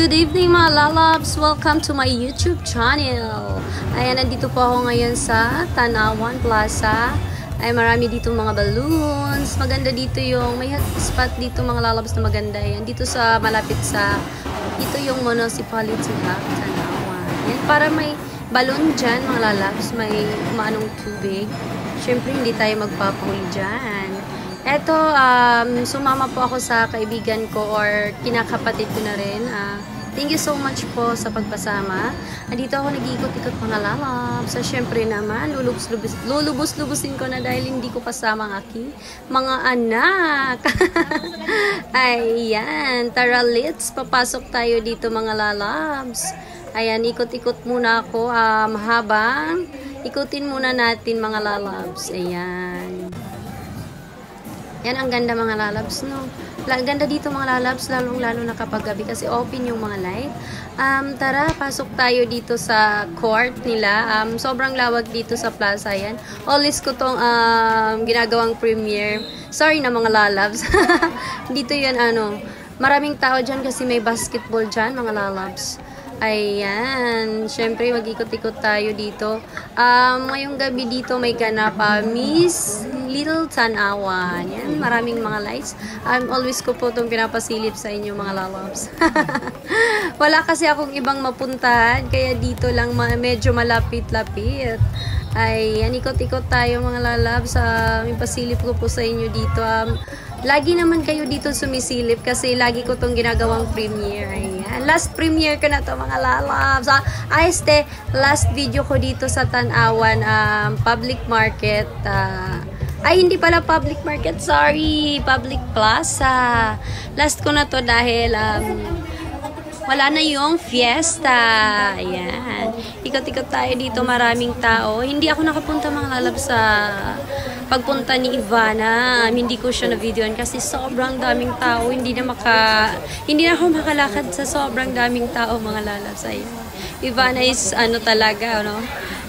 Good evening mga lalabs! Welcome to my YouTube channel. Ayan, nandito po ako ngayon sa Tanawan Plaza. Ay, marami dito mga balloons. Maganda dito yung, may spot dito mga lalabs na maganda. Ayan, dito sa, malapit sa, dito yung municipality of Tanawan. Ayan, para may balloon dyan mga lalabs, may umanong tubig. Siyempre, hindi tayo magpapahuli dyan. Eto, sumama po ako sa kaibigan ko or kinakapatid ko na rin. Thank you so much po sa pagpasama. Andito ako nag-iikot-ikot mga lalabs. So, syempre naman, lulubos-lubusin ko na dahil hindi ko kasama ang aking mga anak. Ayan, tara let's, papasok tayo dito mga lalabs. Ayan, ikot-ikot muna ako habang ikutin muna natin mga lalabs. Ayan. Yan, ang ganda mga lalabs, no? Ganda dito mga lalabs, lalong-lalo na kapag gabi kasi open yung mga light. Tara, pasok tayo dito sa court nila. Sobrang lawag dito sa plaza yan. Always ko tong ginagawang premiere. Sorry na mga lalabs. Dito yan, maraming tao dyan kasi may basketball dyan mga lalabs. Ayan, syempre mag-ikot-ikot tayo dito. Ngayong gabi dito may ganap, Miss Little Tanawan. Yan, maraming mga lights. Always ko po itong pinapasilip sa inyo mga lalabs. Wala kasi akong ibang mapuntahan, kaya dito lang medyo malapit-lapit. Ayan, ikot-ikot tayo mga lalabs. Ipasilip ko po sa inyo dito. Lagi naman kayo dito sumisilip kasi lagi ko tong ginagawang premiere. Ayan. Last premiere ko na to mga lalabs. Last video ko dito sa Tanawan public market. Ay, hindi pala public market. Sorry. Public plaza. Last ko na to dahil wala na yung fiesta. Ayan. Ikot-ikot tayo dito. Maraming tao. Hindi ako nakapunta mga lalabs sa pagpunta ni Ivana. Hindi ko siya na-videoan kasi sobrang daming tao. Hindi na ako makalakad sa sobrang daming tao mga lalabs. Ayan. Ivana is talaga,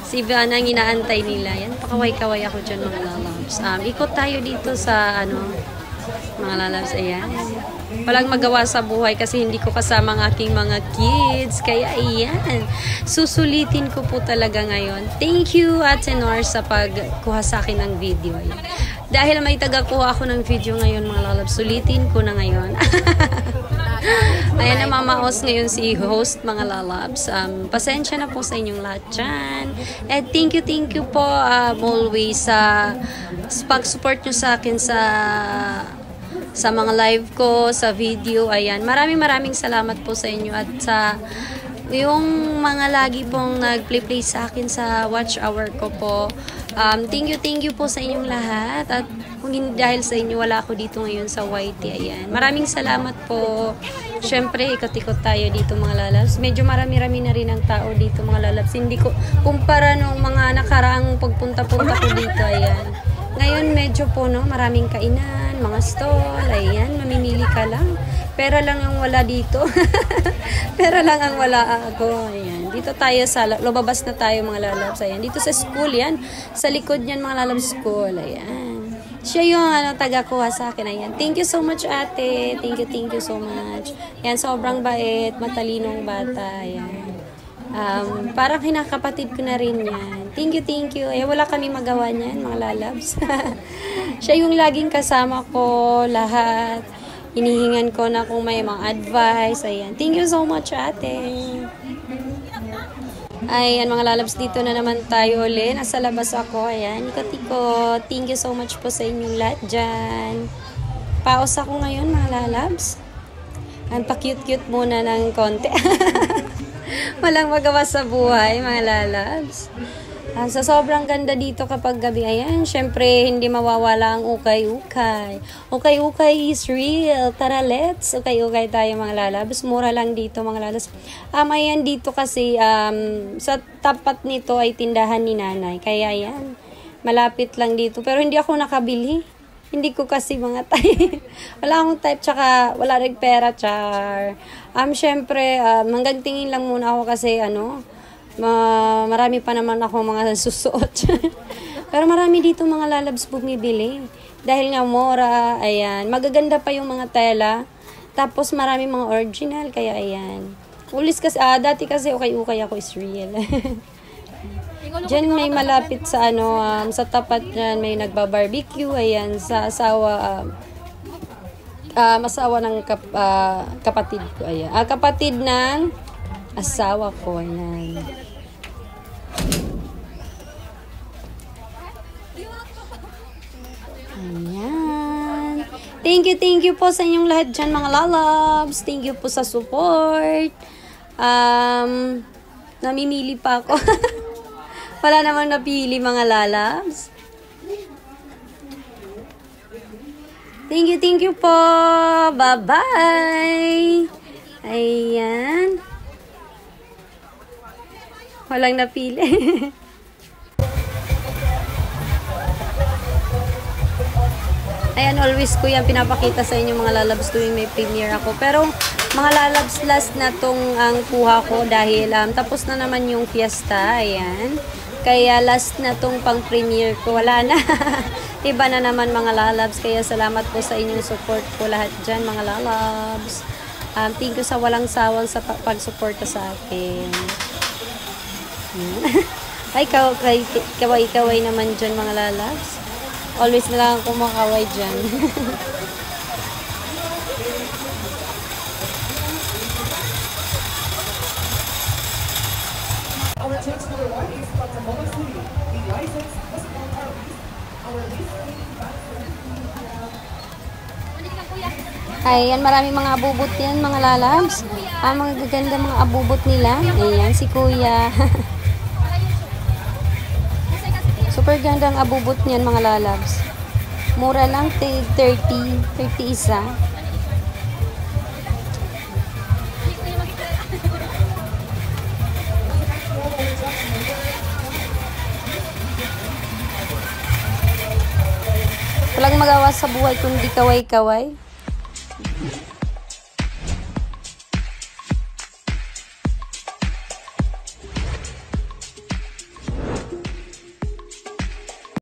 si Ivana ang inaantay nila. Yan, pakaway-kaway ako dyan mga lalabs. Ikot tayo dito sa mga lalabs. Ayan. Walang magawa sa buhay kasi hindi ko kasama ang aking mga kids. Kaya ayan, susulitin ko po talaga ngayon. Thank you Ate Nor sa pagkuha sa akin ng video. Ayan. Dahil may tagakuha ako ng video ngayon mga lalabs, sulitin ko na ngayon. Ayan, namamaos ngayon si host mga lalabs. Pasensya na po sa inyong lahat dyan. And thank you po always sa pag-support nyo sa akin sa mga live ko, sa video. Ayan, maraming salamat po sa inyo at sa yung mga lagi pong nag-play sa akin sa watch hour ko po. Thank you po sa inyong lahat at kung hindi dahil sa inyo wala ako dito ngayon sa YT. Ayan, maraming salamat po. Syempre, ikot-ikot tayo dito mga lalabs. Medyo marami-rami na rin ang tao dito mga lalabs. Hindi ko kumpara nung mga nakaraang pagpunta-punta ko dito. Ayan. Ngayon medyo po maraming kainan, mga stall, ayan, mamimili ka lang. Pera lang ang wala dito. Pera lang ang wala ako. Ayan, dito tayo sa, lumabas na tayo mga lalabs. Ayan, dito sa school yan. Sa likod yan mga lalabs school. Ayan. Siya yung taga-kuha sa akin. Ayan. Thank you so much ate. Thank you so much. Ayan, sobrang bait, matalinong bata. Ayan. Parang kinakapatid ko na rin yan. Thank you. Wala kami magawa niyan, mga lalabs. Siya yung laging kasama ko, lahat. Hinihingan ko na kung may mga advice. Ayan. Thank you so much, ate. Ayan, mga lalabs, dito na naman tayo ulit. Nasa labas ako. Ayan, ikot-ikot. Thank you so much po sa inyong lahat dyan. Pause ako ngayon, mga lalabs. Pa-cute-cute muna ng konti. Walang magawa sa buhay, mga lalabs. Sa sobrang ganda dito kapag gabi, ayan, syempre, hindi mawawala ang ukay-ukay. Ukay-ukay is real. Tara, let's. Ukay-ukay tayo, mga lalabs. Mura lang dito, mga lalabs. Ayan, dito kasi, sa tapat nito ay tindahan ni nanay. Kaya, ayan, malapit lang dito. Pero hindi ako nakabili. Hindi ko kasi mga type. Wala akong type, tsaka wala rin pera, char. Syempre, hanggang tingin lang muna ako kasi, marami pa naman ako mga susuot. Pero marami dito mga lalabs bumibili. Dahil nga mura, ayan. Magaganda pa yung mga tela. Tapos marami mga original, kaya ayan. Ulis kasi, dati kasi ukay-ukay ako is real. Diyan may malapit sa ano, sa tapat niyan may nagba-barbecue, ayan, sa asawa, asawa ng kapatid ko, ayan. Kapatid ng asawa ko, ayan. Ayan. Thank you po sa inyong lahat dyan, mga lalabs. Thank you po sa support. Namimili pa ako. Wala namang napili, mga lalabs. Thank you po. Bye-bye. Ayan. Walang napili. Ayan, always ko yan pinapakita sa inyo, mga lalabs, tuwing may premiere ako. Pero mga lalabs, last na tong ang kuha ko dahil tapos na naman yung fiesta. Ayan. Kaya last na tong pang premiere ko. Wala na. Iba na naman, mga lalabs. Kaya salamat po sa inyong support po lahat dyan, mga lalabs. Thank you sa walang sawang sa pag-suporta sa akin. Ay, kaway naman dyan, mga lalabs. Always na lang akong kumakaway dyan. Ayan, maraming mga abubot yan, mga lalabs. Mga gaganda mga abubot nila. Ayan, si kuya. Super ganda ang abubot niyan, mga lalabs. Mura lang, 30 isa. Walang magawa sa buhay kundi kaway-kaway.